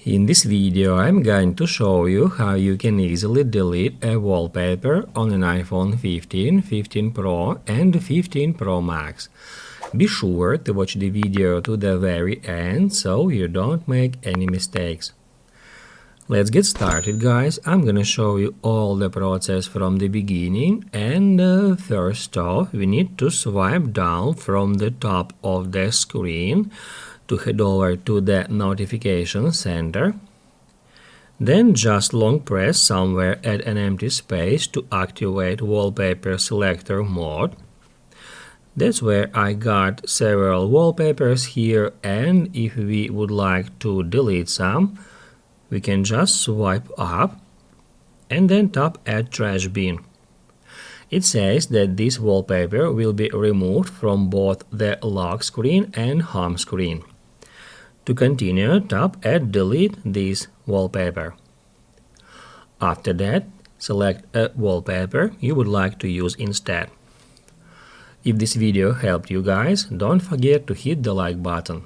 In this video, I'm going to show you how you can easily delete a wallpaper on an iPhone 15, 15 Pro and 15 Pro Max. Be sure to watch the video to the very end so you don't make any mistakes. Let's get started, guys. I'm gonna show you all the process from the beginning, and first off we need to swipe down from the top of the screen to head over to the notification center. Then just long press somewhere at an empty space to activate wallpaper selector mode. That's where I got several wallpapers here, and if we would like to delete some, we can just swipe up and then tap Add Trash Bin. It says that this wallpaper will be removed from both the lock screen and home screen. To continue, tap Add Delete this wallpaper. After that, select a wallpaper you would like to use instead. If this video helped you guys, don't forget to hit the like button.